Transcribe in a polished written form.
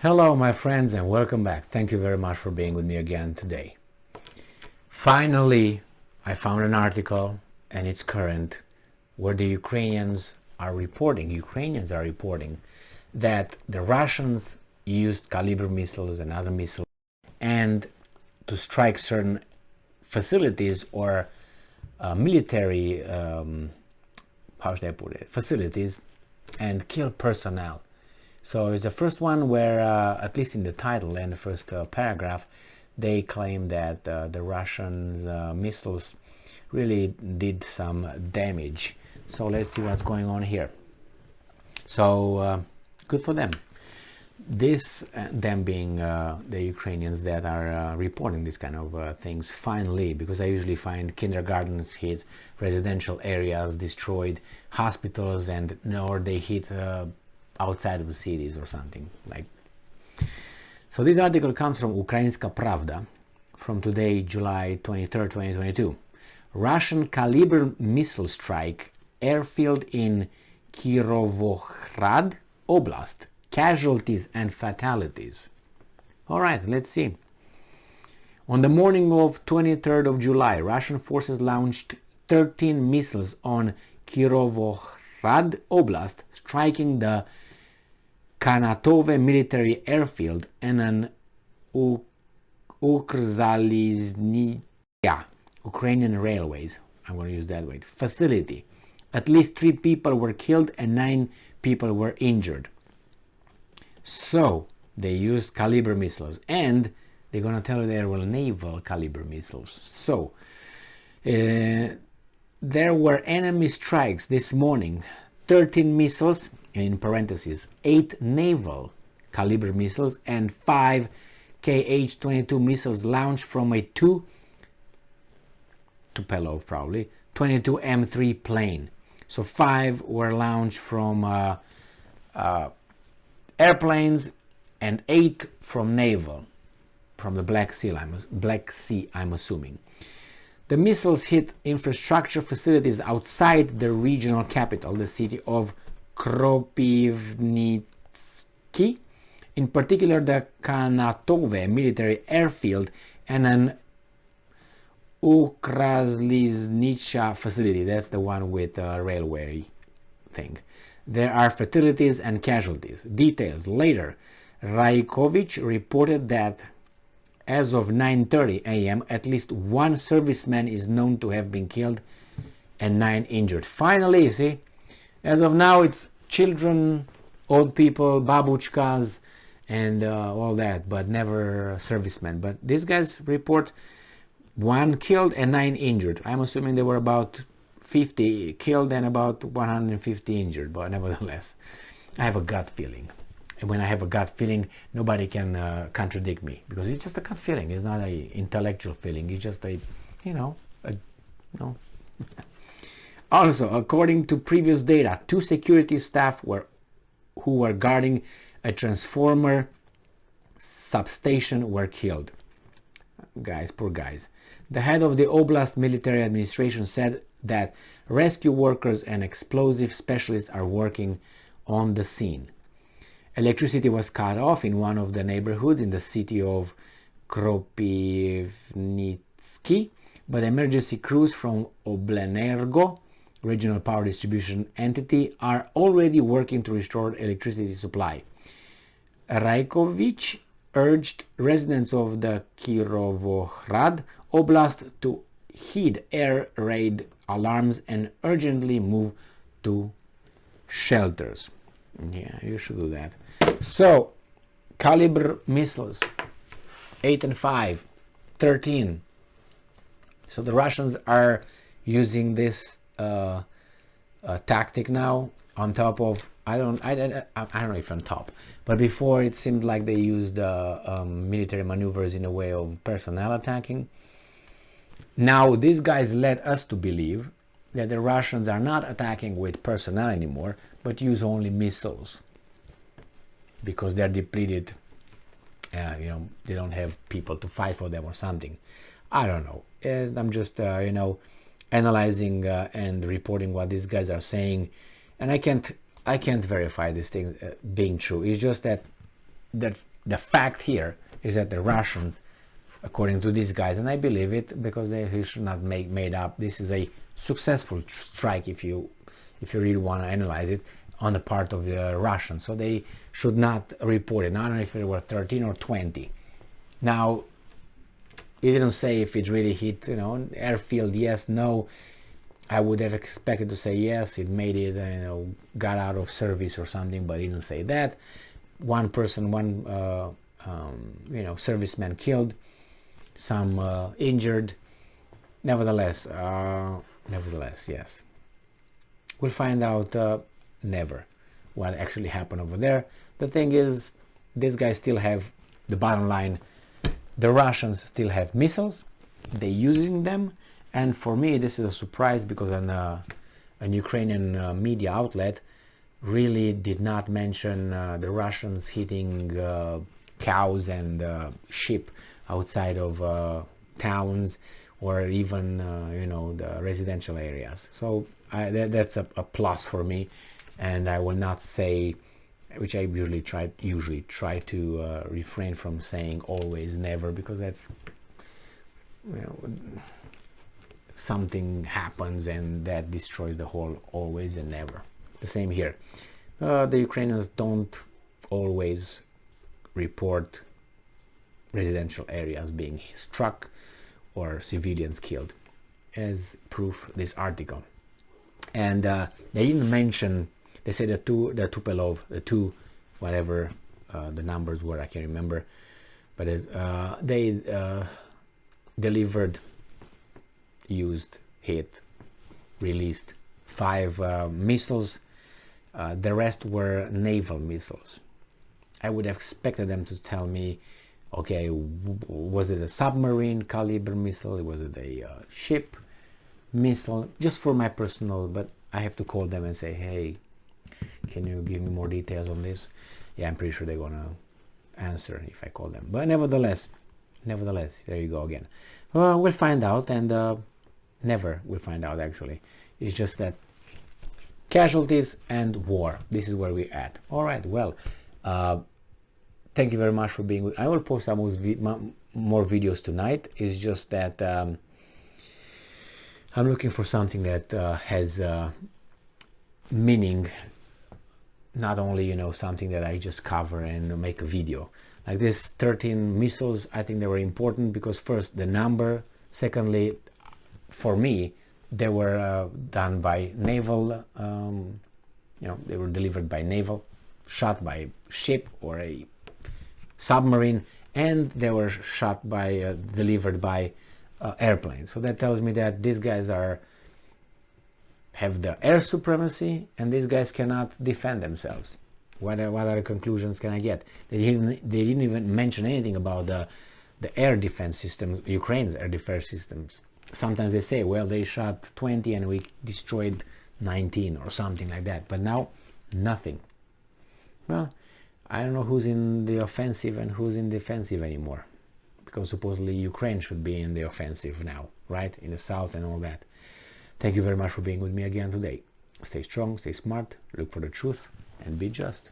Hello my friends and welcome back. Thank you very much for being with me again today. Finally, I found an article and it's current where the Ukrainians are reporting that the Russians used Kalibr missiles and other missiles and to strike certain facilities or military how should I put it, facilities and kill personnel. So it's the first one where, at least in the title and the first paragraph, they claim that the Russian missiles really did some damage. So let's see what's going on here. So good for them. Them being the Ukrainians that are reporting this kind of things finally, because I usually find kindergartens hit, residential areas destroyed, hospitals, and or they hit outside of the cities or something like. So this article comes from Ukrainska Pravda from today, July 23rd, 2022. Russian Kalibr missile strike airfield in Kirovohrad Oblast. Casualties and fatalities. All right, let's see. On the morning of 23rd of July, Russian forces launched 13 missiles on Kirovohrad Oblast, striking the Kh-w22 military airfield and an Ukrainian railways, I'm going to use that word, facility. At least 3 people were killed and 9 people were injured. So they used Kalibr missiles, and they're going to tell you they were naval Kalibr missiles. So there were enemy strikes this morning, 13 missiles, in parentheses, 8 naval Kalibr missiles and 5 Kh-w22 missiles launched from a Tupolev probably 22M3 plane. So 5 were launched from airplanes and 8 from naval, from the Black Sea, I'm assuming. The missiles hit infrastructure facilities outside the regional capital, the city of Kropivnitsky, in particular the Kh-w22 military airfield and an Ukrazliznica facility. That's the one with the railway thing. There are fatalities and casualties. Details later. Raikovich reported that as of 9:30 a.m. at least 1 serviceman is known to have been killed and 9 injured. Finally, you see, as of now it's children, old people, babuchkas, and all that, but never servicemen. But these guys report 1 killed and 9 injured. I'm assuming there were about 50 killed and about 150 injured, but nevertheless, I have a gut feeling. And when I have a gut feeling, nobody can contradict me, because it's just a gut feeling. It's not an intellectual feeling. It's just a. Also, according to previous data, 2 security staff who were guarding a transformer substation were killed. Guys, poor guys. The head of the Oblast military administration said that rescue workers and explosive specialists are working on the scene. Electricity was cut off in one of the neighborhoods in the city of Kropivnitsky, but emergency crews from Oblenergo, regional power distribution entity, are already working to restore electricity supply. Raikovich urged residents of the Kirovohrad Oblast to heed air raid alarms and urgently move to shelters. Yeah, you should do that. So, Kalibr missiles, 8 and 5, 13. So the Russians are using this tactic now on top of, I don't know if on top, but before it seemed like they used military maneuvers in a way of personnel attacking. Now these guys led us to believe that the Russians are not attacking with personnel anymore, but use only missiles, because they're depleted. They don't have people to fight for them or something. I don't know. I'm just analyzing and reporting what these guys are saying, and I can't verify this thing being true. It's just that the fact here is that the Russians, according to these guys, and I believe it because they should not make made up, this is a successful strike if you really want to analyze it on the part of the Russians. So they should not report it. I don't know if it were 13 or 20. Now, it didn't say if it really hit, you know, airfield, yes, no. I would have expected to say yes, it made it, you know, got out of service or something, but it didn't say that. One person, you know, serviceman killed, some injured. Nevertheless, yes. We'll find out never what actually happened over there. The thing is, these guys still have, the bottom line, the Russians still have missiles, they're using them, and for me this is a surprise because an Ukrainian media outlet really did not mention the Russians hitting cows and sheep outside of towns or even you know, the residential areas. So that's a plus for me, and I will not say, which I usually try to refrain from saying always, never, because that's, you know, something happens and that destroys the whole always and never. The same here. The Ukrainians don't always report residential areas being struck or civilians killed, as proof this article. And they didn't mention, they say the Tupelov, the two, whatever the numbers were, I can't remember, but they delivered, used, hit, released 5 missiles. The rest were naval missiles. I would have expected them to tell me, okay, was it a submarine Kalibr missile? Was it a ship missile? Just for my personal, but I have to call them and say, hey, can you give me more details on this? Yeah, I'm pretty sure they're gonna answer if I call them. But nevertheless, there you go again. Well, we'll find out, and never will find out actually. It's just that casualties and war, this is where we're at. All right, well, thank you very much for being with. I will post some more videos tonight. It's just that I'm looking for something that has meaning, not only, you know, something that I just cover and make a video. Like this 13 missiles, I think they were important because first, the number. Secondly, for me, they were done by naval, you know, they were delivered by naval, shot by ship or a submarine, and they were shot by, delivered by airplanes. So that tells me that these guys have the air supremacy, and these guys cannot defend themselves. What other conclusions can I get? They didn't even mention anything about the air defense system, Ukraine's air defense systems. Sometimes they say, well, they shot 20 and we destroyed 19 or something like that. But now, nothing. Well, I don't know who's in the offensive and who's in defensive anymore, because supposedly Ukraine should be in the offensive now, right? In the south and all that. Thank you very much for being with me again today. Stay strong, stay smart, look for the truth, and be just.